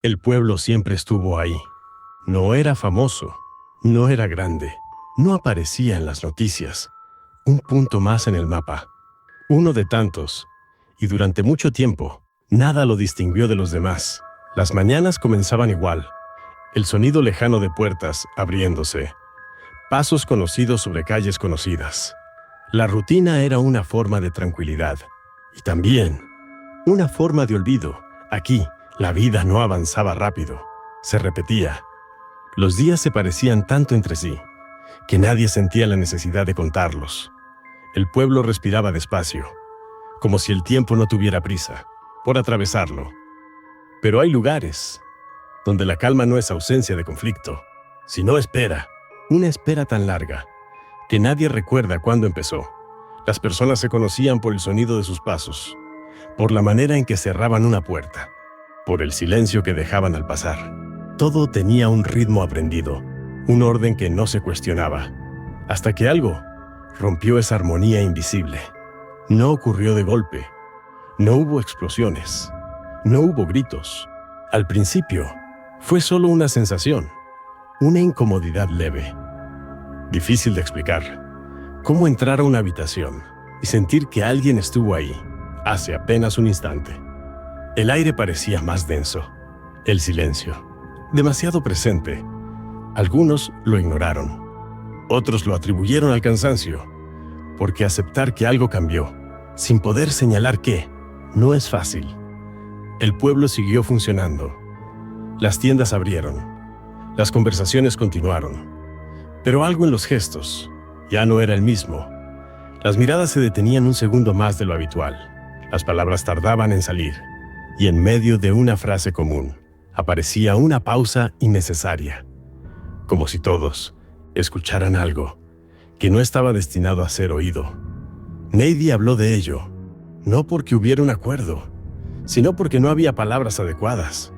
El pueblo siempre estuvo ahí. No era famoso, no era grande, no aparecía en las noticias. Un punto más en el mapa, uno de tantos, y durante mucho tiempo, nada lo distinguió de los demás. Las mañanas comenzaban igual, el sonido lejano de puertas abriéndose, pasos conocidos sobre calles conocidas. La rutina era una forma de tranquilidad, y también una forma de olvido. Aquí, la vida no avanzaba rápido, se repetía. Los días se parecían tanto entre sí, que nadie sentía la necesidad de contarlos. El pueblo respiraba despacio, como si el tiempo no tuviera prisa por atravesarlo. Pero hay lugares donde la calma no es ausencia de conflicto, sino espera, una espera tan larga que nadie recuerda cuándo empezó. Las personas se conocían por el sonido de sus pasos, por la manera en que cerraban una puerta, por el silencio que dejaban al pasar. Todo tenía un ritmo aprendido, un orden que no se cuestionaba, hasta que algo rompió esa armonía invisible. No ocurrió de golpe, no hubo explosiones, no hubo gritos. Al principio, fue solo una sensación, una incomodidad leve. Difícil de explicar. Cómo entrar a una habitación y sentir que alguien estuvo ahí, hace apenas un instante. El aire parecía más denso, el silencio, demasiado presente. Algunos lo ignoraron, otros lo atribuyeron al cansancio, porque aceptar que algo cambió, sin poder señalar qué, no es fácil. El pueblo siguió funcionando. Las tiendas abrieron, las conversaciones continuaron, pero algo en los gestos ya no era el mismo. Las miradas se detenían un segundo más de lo habitual, las palabras tardaban en salir, y en medio de una frase común, aparecía una pausa innecesaria, como si todos escucharan algo que no estaba destinado a ser oído. Nadie habló de ello, no porque hubiera un acuerdo, sino porque no había palabras adecuadas.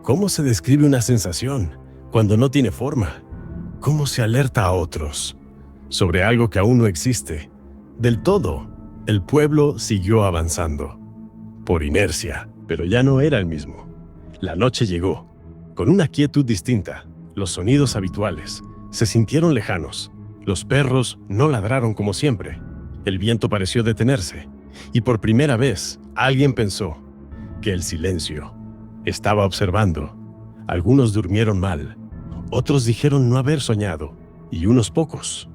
¿Cómo se describe una sensación cuando no tiene forma? ¿Cómo se alerta a otros sobre algo que aún no existe? Del todo, el pueblo siguió avanzando, por inercia, pero ya no era el mismo. La noche llegó, con una quietud distinta. Los sonidos habituales se sintieron lejanos. Los perros no ladraron como siempre. El viento pareció detenerse, y por primera vez alguien pensó que el silencio estaba observando. Algunos durmieron mal, otros dijeron no haber soñado, y unos pocos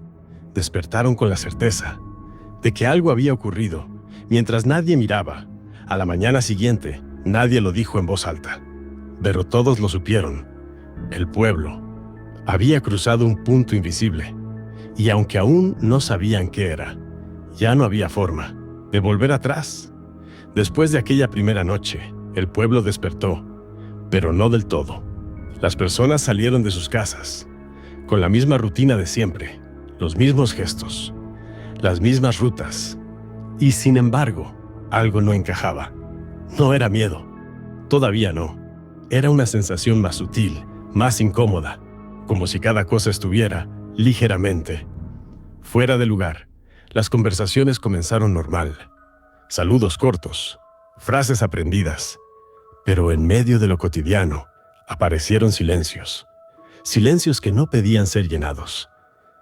despertaron con la certeza de que algo había ocurrido, mientras nadie miraba. A la mañana siguiente, nadie lo dijo en voz alta, pero todos lo supieron. El pueblo había cruzado un punto invisible, y aunque aún no sabían qué era, ya no había forma de volver atrás. Después de aquella primera noche, el pueblo despertó, pero no del todo. Las personas salieron de sus casas, con la misma rutina de siempre, los mismos gestos, las mismas rutas, y sin embargo, algo no encajaba. No era miedo, todavía no. Era una sensación más sutil, más incómoda, como si cada cosa estuviera ligeramente fuera de lugar. Las conversaciones comenzaron normal, saludos cortos, frases aprendidas, pero en medio de lo cotidiano aparecieron silencios, silencios que no pedían ser llenados,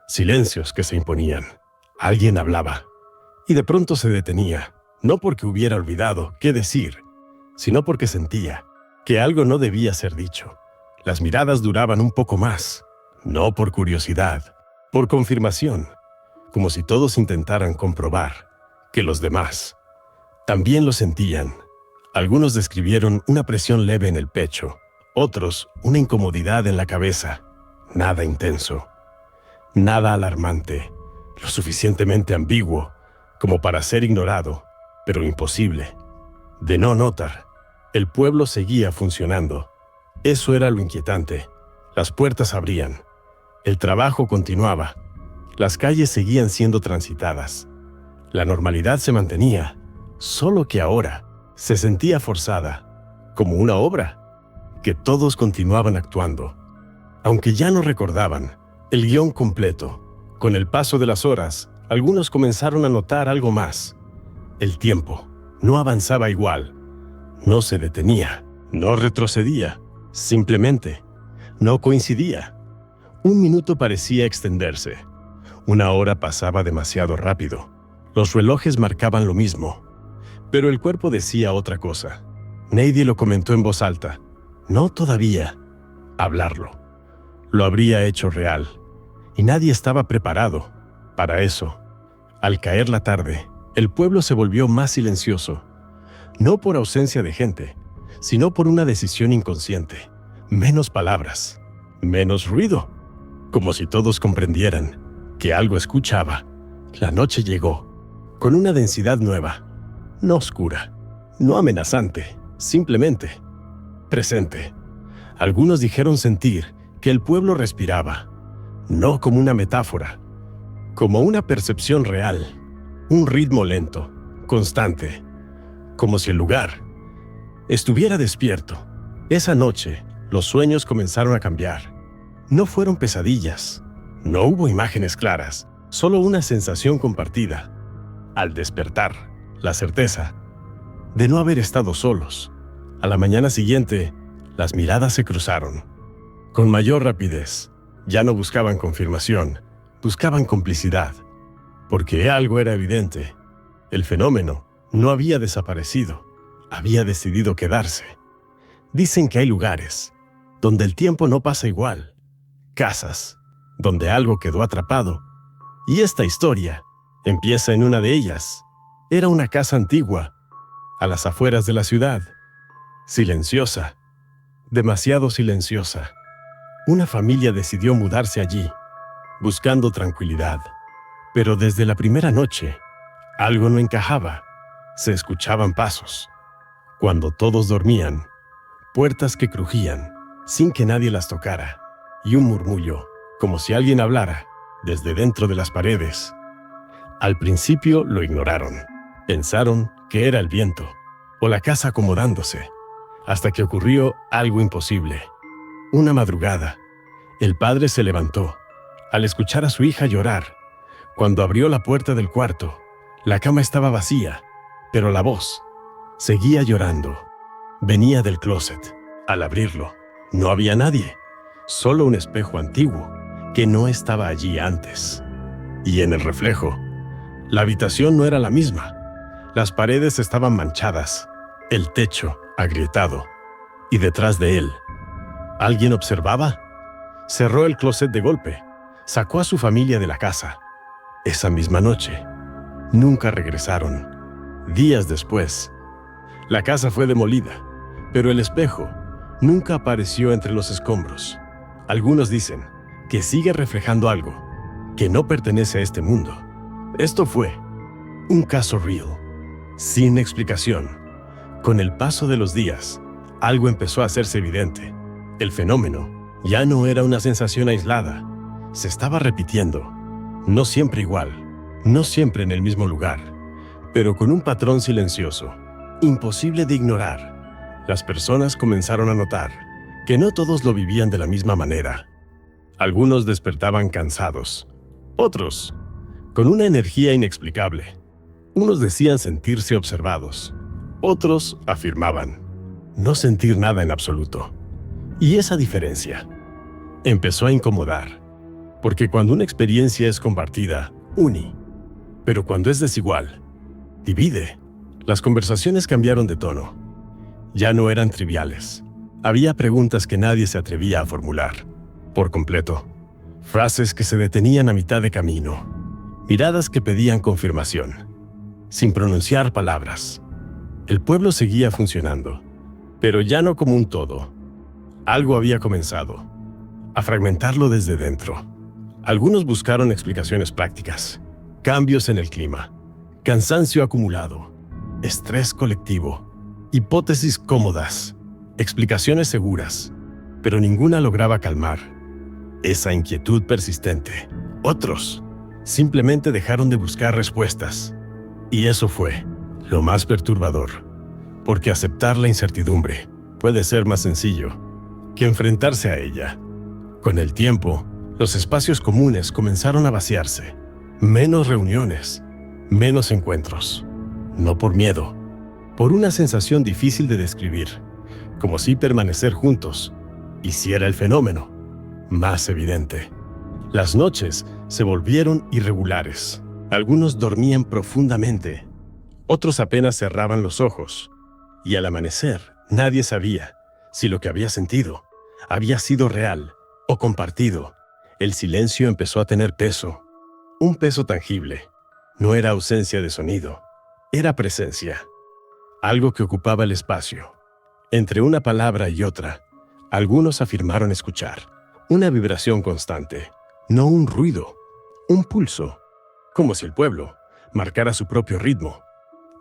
silencios que se imponían. Alguien hablaba, y de pronto se detenía, no porque hubiera olvidado qué decir, sino porque sentía que algo no debía ser dicho. Las miradas duraban un poco más, no por curiosidad, por confirmación, como si todos intentaran comprobar que los demás también lo sentían. Algunos describieron una presión leve en el pecho, otros una incomodidad en la cabeza. Nada intenso, nada alarmante, lo suficientemente ambiguo como para ser ignorado, pero imposible de no notar. El pueblo seguía funcionando. Eso era lo inquietante. Las puertas abrían, el trabajo continuaba, las calles seguían siendo transitadas. La normalidad se mantenía, solo que ahora se sentía forzada, como una obra, que todos continuaban actuando, aunque ya no recordaban el guión completo. Con el paso de las horas, algunos comenzaron a notar algo más. El tiempo no avanzaba igual, no se detenía, no retrocedía, Simplemente, no coincidía. Un minuto parecía extenderse. Una hora pasaba demasiado rápido. Los relojes marcaban lo mismo. Pero el cuerpo decía otra cosa. Nadie lo comentó en voz alta. No todavía. Hablarlo. Lo habría hecho real. Y nadie estaba preparado para eso. Al caer la tarde, el pueblo se volvió más silencioso. No por ausencia de gente, sino por una decisión inconsciente. Menos palabras, menos ruido. Como si todos comprendieran que algo escuchaba. La noche llegó, con una densidad nueva. No oscura, no amenazante, simplemente presente. Algunos dijeron sentir que el pueblo respiraba, no como una metáfora, como una percepción real, un ritmo lento, constante, como si el lugar estuviera despierto. Esa noche, los sueños comenzaron a cambiar. No fueron pesadillas, no hubo imágenes claras, solo una sensación compartida. Al despertar, la certeza de no haber estado solos. A la mañana siguiente, las miradas se cruzaron. Con mayor rapidez, ya no buscaban confirmación, buscaban complicidad. Porque algo era evidente. El fenómeno no había desaparecido, había decidido quedarse. Dicen que hay lugares donde el tiempo no pasa igual. Casas donde algo quedó atrapado. Y esta historia empieza en una de ellas. Era una casa antigua, a las afueras de la ciudad. Silenciosa, demasiado silenciosa. Una familia decidió mudarse allí, buscando tranquilidad. Pero desde la primera noche, algo no encajaba. Se escuchaban pasos. Cuando todos dormían, puertas que crujían, sin que nadie las tocara, y un murmullo, como si alguien hablara, desde dentro de las paredes. Al principio lo ignoraron. Pensaron que era el viento, o la casa acomodándose, hasta que ocurrió algo imposible. Una madrugada, el padre se levantó, al escuchar a su hija llorar. Cuando abrió la puerta del cuarto, la cama estaba vacía, pero la voz seguía llorando. Venía del closet. Al abrirlo, no había nadie, solo un espejo antiguo que no estaba allí antes. Y en el reflejo, la habitación no era la misma. Las paredes estaban manchadas, el techo agrietado, y detrás de él, ¿alguien observaba? Cerró el closet de golpe, sacó a su familia de la casa. Esa misma noche, nunca regresaron. Días después, la casa fue demolida, pero el espejo nunca apareció entre los escombros. Algunos dicen que sigue reflejando algo que no pertenece a este mundo. Esto fue un caso real, sin explicación. Con el paso de los días, algo empezó a hacerse evidente. El fenómeno ya no era una sensación aislada, se estaba repitiendo. No siempre igual, no siempre en el mismo lugar, pero con un patrón silencioso, imposible de ignorar. Las personas comenzaron a notar que no todos lo vivían de la misma manera. Algunos despertaban cansados, otros con una energía inexplicable. Unos decían sentirse observados, otros afirmaban no sentir nada en absoluto. Y esa diferencia empezó a incomodar, porque cuando una experiencia es compartida, une, pero cuando es desigual, divide. Las conversaciones cambiaron de tono. Ya no eran triviales. Había preguntas que nadie se atrevía a formular, por completo. Frases que se detenían a mitad de camino. Miradas que pedían confirmación, sin pronunciar palabras. El pueblo seguía funcionando, pero ya no como un todo. Algo había comenzado a fragmentarlo desde dentro. Algunos buscaron explicaciones prácticas, cambios en el clima, cansancio acumulado, estrés colectivo, hipótesis cómodas, explicaciones seguras, pero ninguna lograba calmar esa inquietud persistente. Otros simplemente dejaron de buscar respuestas. Y eso fue lo más perturbador, porque aceptar la incertidumbre puede ser más sencillo que enfrentarse a ella. Con el tiempo, los espacios comunes comenzaron a vaciarse. Menos reuniones, menos encuentros. No por miedo, por una sensación difícil de describir, como si permanecer juntos Y si era el fenómeno, más evidente. Las noches se volvieron irregulares. Algunos dormían profundamente, otros apenas cerraban los ojos. Y al amanecer, nadie sabía si lo que había sentido había sido real o compartido. El silencio empezó a tener peso, un peso tangible. No era ausencia de sonido, era presencia. Algo que ocupaba el espacio. Entre una palabra y otra, algunos afirmaron escuchar una vibración constante, no un ruido, un pulso, como si el pueblo marcara su propio ritmo.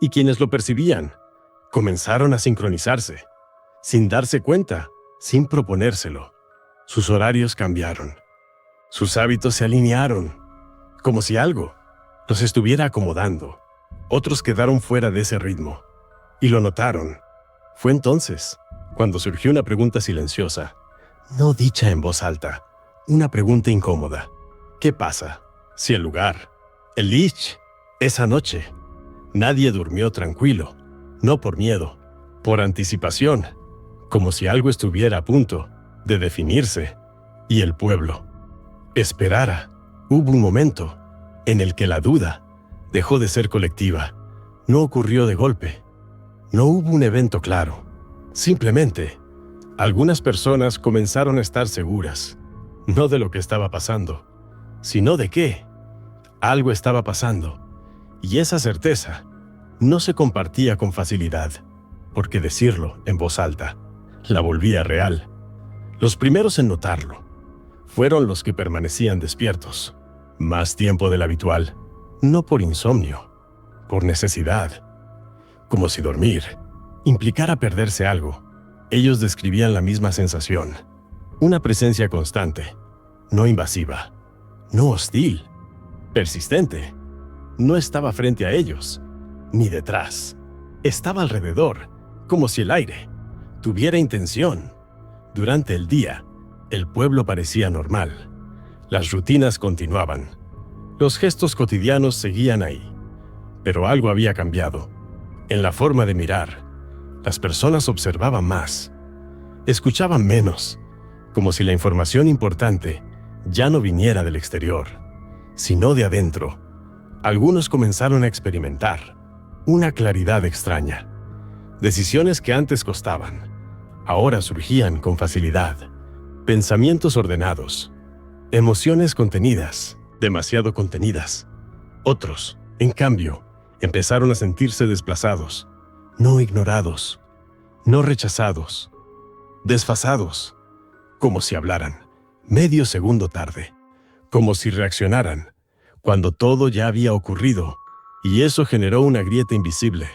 Y quienes lo percibían comenzaron a sincronizarse, sin darse cuenta, sin proponérselo. Sus horarios cambiaron, sus hábitos se alinearon, como si algo los estuviera acomodando. Otros quedaron fuera de ese ritmo, y lo notaron. Fue entonces cuando surgió una pregunta silenciosa, no dicha en voz alta, una pregunta incómoda. ¿Qué pasa si el lugar, el lich, esa noche, nadie durmió tranquilo? No por miedo, por anticipación, como si algo estuviera a punto de definirse, y el pueblo esperara. Hubo un momento en el que la duda dejó de ser colectiva. No ocurrió de golpe. No hubo un evento claro. Simplemente, algunas personas comenzaron a estar seguras, no de lo que estaba pasando, sino de que algo estaba pasando, y esa certeza no se compartía con facilidad, porque decirlo en voz alta la volvía real. Los primeros en notarlo fueron los que permanecían despiertos, más tiempo del habitual, no por insomnio, por necesidad. Como si dormir implicara perderse algo. Ellos describían la misma sensación, una presencia constante, no invasiva, no hostil, persistente. No estaba frente a ellos, ni detrás. Estaba alrededor, como si el aire tuviera intención. Durante el día, el pueblo parecía normal. Las rutinas continuaban. Los gestos cotidianos seguían ahí. Pero algo había cambiado. En la forma de mirar, las personas observaban más, escuchaban menos, como si la información importante ya no viniera del exterior, sino de adentro. Algunos comenzaron a experimentar una claridad extraña. Decisiones que antes costaban, ahora surgían con facilidad. Pensamientos ordenados, emociones contenidas, demasiado contenidas. Otros, en cambio, empezaron a sentirse desplazados, no ignorados, no rechazados, desfasados, como si hablaran medio segundo tarde, como si reaccionaran cuando todo ya había ocurrido, y eso generó una grieta invisible.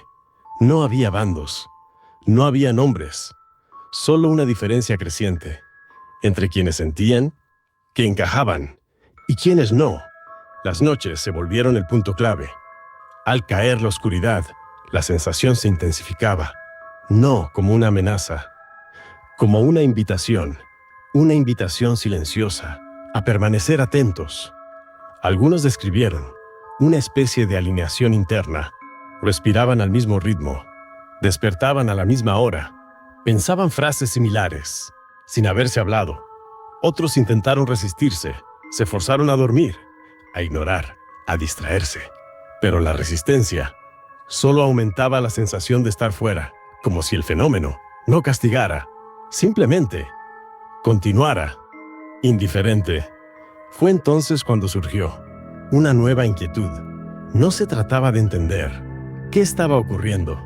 No había bandos, no había nombres, solo una diferencia creciente entre quienes sentían que encajaban y quienes no. Las noches se volvieron el punto clave. Al caer la oscuridad, la sensación se intensificaba, no como una amenaza, como una invitación silenciosa a permanecer atentos. Algunos describieron una especie de alineación interna. Respiraban al mismo ritmo, despertaban a la misma hora, pensaban frases similares, sin haberse hablado. Otros intentaron resistirse, se forzaron a dormir, a ignorar, a distraerse. Pero la resistencia solo aumentaba la sensación de estar fuera, como si el fenómeno no castigara, simplemente continuara, indiferente. Fue entonces cuando surgió una nueva inquietud. No se trataba de entender qué estaba ocurriendo,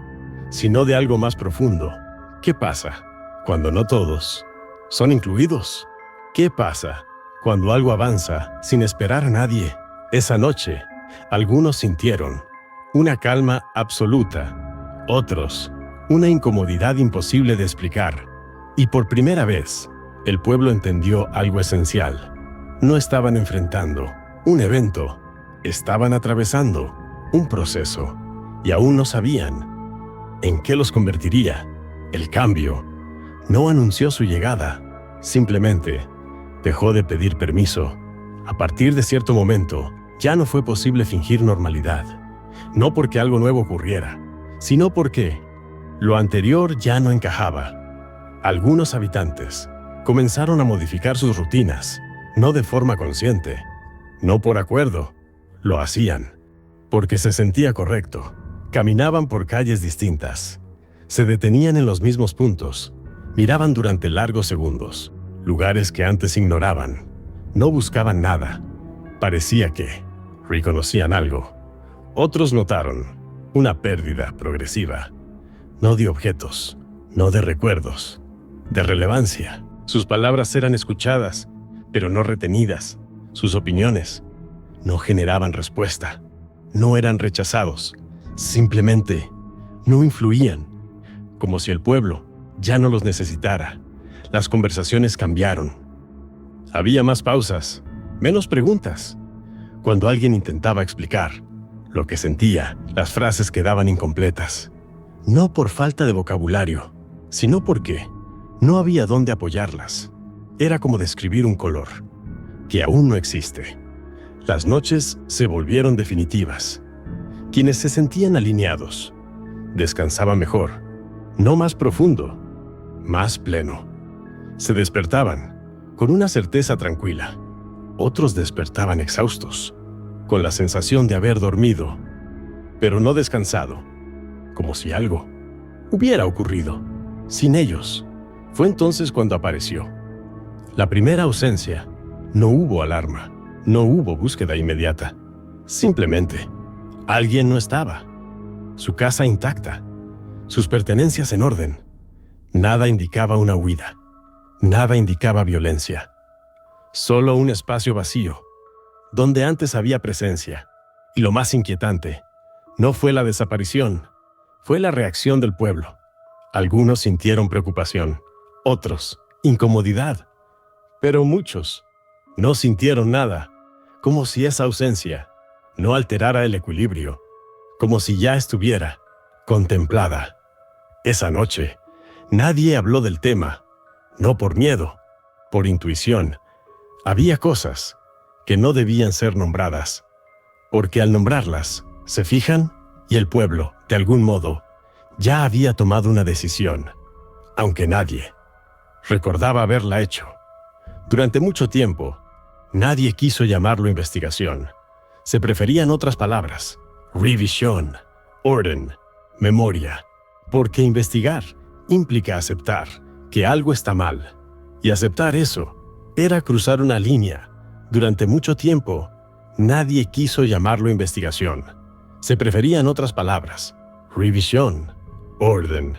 sino de algo más profundo. ¿Qué pasa cuando no todos son incluidos? ¿Qué pasa cuando algo avanza sin esperar a nadie? Esa noche, algunos sintieron una calma absoluta, otros una incomodidad imposible de explicar. Y por primera vez, el pueblo entendió algo esencial. No estaban enfrentando un evento, estaban atravesando un proceso, y aún no sabían en qué los convertiría. El cambio no anunció su llegada, simplemente dejó de pedir permiso. A partir de cierto momento, ya no fue posible fingir normalidad, no porque algo nuevo ocurriera, sino porque lo anterior ya no encajaba. Algunos habitantes Comenzaron a modificar sus rutinas, no de forma consciente, no por acuerdo. Lo hacían porque se sentía correcto. Caminaban por calles distintas. Se detenían en los mismos puntos. Miraban durante largos segundos. Lugares que antes ignoraban. No buscaban nada. Parecía que reconocían algo. Otros notaron una pérdida progresiva. No de objetos, no de recuerdos, de relevancia. Sus palabras eran escuchadas, pero no retenidas. Sus opiniones no generaban respuesta. No eran rechazados. Simplemente no influían. Como si el pueblo ya no los necesitara. Las conversaciones cambiaron. Había más pausas, menos preguntas. Cuando alguien intentaba explicar lo que sentía, las frases quedaban incompletas. No por falta de vocabulario, sino porque no había dónde apoyarlas. Era como describir un color que aún no existe. Las noches se volvieron definitivas. Quienes se sentían alineados descansaban mejor, no más profundo, más pleno. Se despertaban con una certeza tranquila. Otros despertaban exhaustos, con la sensación de haber dormido, pero no descansado, como si algo hubiera ocurrido sin ellos. Fue entonces cuando apareció la primera ausencia. No hubo alarma, no hubo búsqueda inmediata. Simplemente, alguien no estaba. Su casa intacta, sus pertenencias en orden. Nada indicaba una huida, nada indicaba violencia. Solo un espacio vacío, donde antes había presencia. Y lo más inquietante, no fue la desaparición, fue la reacción del pueblo. Algunos sintieron preocupación, otros incomodidad, pero muchos no sintieron nada, como si esa ausencia no alterara el equilibrio, como si ya estuviera contemplada. Esa noche, nadie habló del tema, no por miedo, por intuición. Había cosas que no debían ser nombradas, porque al nombrarlas, se fijan y el pueblo, de algún modo, ya había tomado una decisión, aunque nadie recordaba haberla hecho. Durante mucho tiempo, nadie quiso llamarlo investigación. Se preferían otras palabras: revisión, orden, memoria, porque investigar implica aceptar que algo está mal, y aceptar eso era cruzar una línea. Durante mucho tiempo, nadie quiso llamarlo investigación. Se preferían otras palabras: revisión, orden,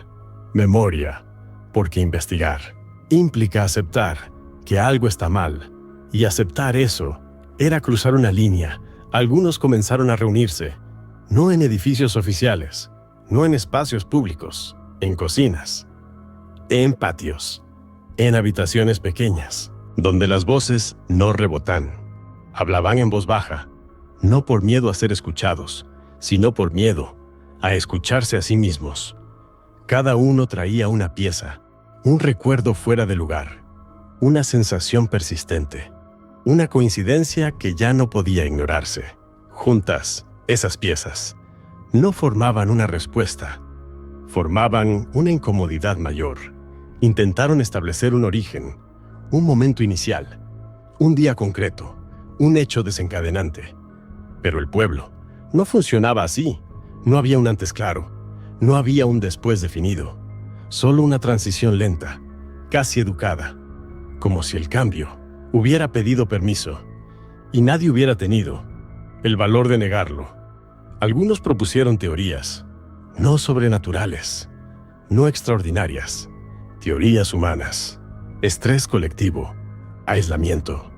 memoria, porque investigar implica aceptar que algo está mal, y aceptar eso era cruzar una línea. Algunos comenzaron a reunirse, no en edificios oficiales, no en espacios públicos, en cocinas, en patios, en habitaciones pequeñas, donde las voces no rebotan. Hablaban en voz baja, no por miedo a ser escuchados, sino por miedo a escucharse a sí mismos. Cada uno traía una pieza, un recuerdo fuera de lugar, una sensación persistente, una coincidencia que ya no podía ignorarse. Juntas, esas piezas no formaban una respuesta, formaban una incomodidad mayor. Intentaron establecer un origen, un momento inicial, un día concreto, un hecho desencadenante. Pero el pueblo no funcionaba así. No había un antes claro, no había un después definido, solo una transición lenta, casi educada, como si el cambio hubiera pedido permiso y nadie hubiera tenido el valor de negarlo. Algunos propusieron teorías, no sobrenaturales, no extraordinarias, teorías humanas, estrés colectivo, aislamiento,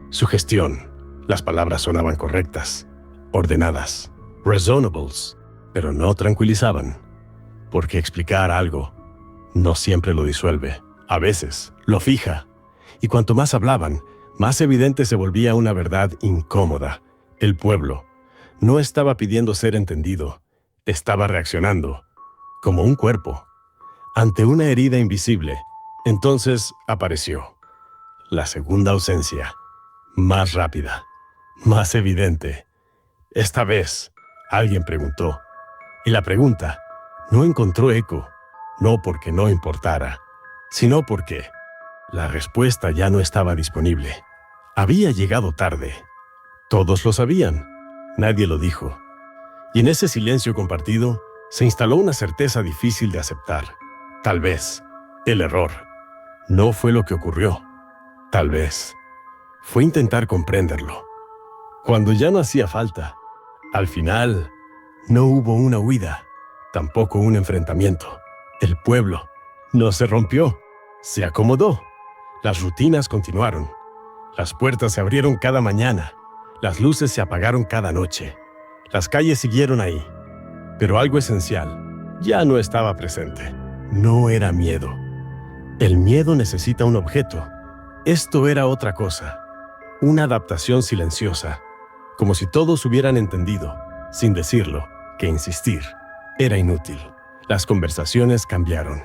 sugestión. Las palabras sonaban correctas, ordenadas, reasonables, pero no tranquilizaban, porque explicar algo no siempre lo disuelve, a veces lo fija, y cuanto más hablaban, más evidente se volvía una verdad incómoda. El pueblo no estaba pidiendo ser entendido, estaba reaccionando, como un cuerpo, ante una herida invisible. Entonces apareció la segunda ausencia, más rápida, más evidente. Esta vez, alguien preguntó, y la pregunta no encontró eco, no porque no importara, sino porque La respuesta ya no estaba disponible. Había llegado tarde. Todos lo sabían. Nadie lo dijo. Y en ese silencio compartido se instaló una certeza difícil de aceptar. Tal vez el error no fue lo que ocurrió. Tal vez fue intentar comprenderlo. Cuando ya no hacía falta, al final, no hubo una huida, tampoco un enfrentamiento. El pueblo no se rompió, se acomodó. Las rutinas continuaron. Las puertas se abrieron cada mañana. Las luces se apagaron cada noche. Las calles siguieron ahí. Pero algo esencial ya no estaba presente. No era miedo. El miedo necesita un objeto. Esto era otra cosa. Una adaptación silenciosa. Como si todos hubieran entendido, sin decirlo, que insistir era inútil. Las conversaciones cambiaron.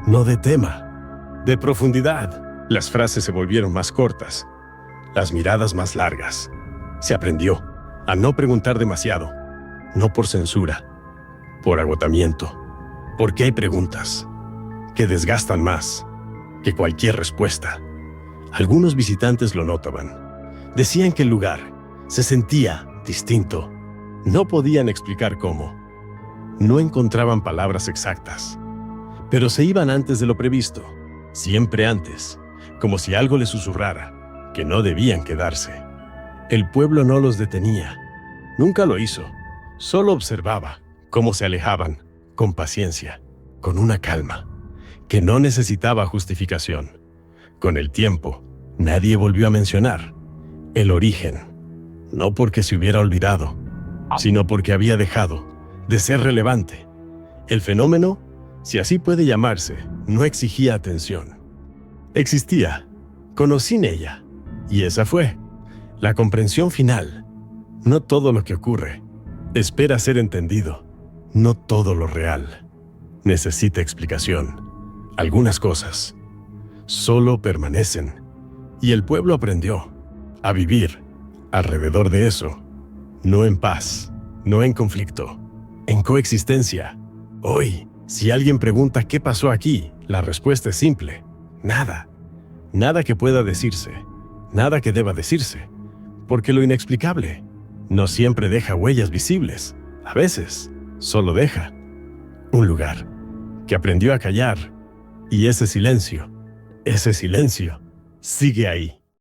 No de tema, de profundidad. Las frases se volvieron más cortas, las miradas más largas. Se aprendió a no preguntar demasiado, no por censura, por agotamiento. Porque hay preguntas que desgastan más que cualquier respuesta. Algunos visitantes lo notaban. Decían que el lugar se sentía distinto. No podían explicar cómo. No encontraban palabras exactas. Pero se iban antes de lo previsto. Siempre antes. Como si algo les susurrara que no debían quedarse. El pueblo no los detenía. Nunca lo hizo. Solo observaba cómo se alejaban, con paciencia, con una calma, que no necesitaba justificación. Con el tiempo, nadie volvió a mencionar el origen. No porque se hubiera olvidado, sino porque había dejado de ser relevante. El fenómeno, si así puede llamarse, no exigía atención. Existía, conocí en ella, y esa fue la comprensión final. No todo lo que ocurre espera ser entendido. No todo lo real necesita explicación. Algunas cosas solo permanecen. Y el pueblo aprendió a vivir alrededor de eso. No en paz, no en conflicto, en coexistencia. Hoy, si alguien pregunta qué pasó aquí, la respuesta es simple. Nada. Nada que pueda decirse. Nada que deba decirse. Porque lo inexplicable no siempre deja huellas visibles. A veces, solo deja un lugar que aprendió a callar. Y ese silencio sigue ahí.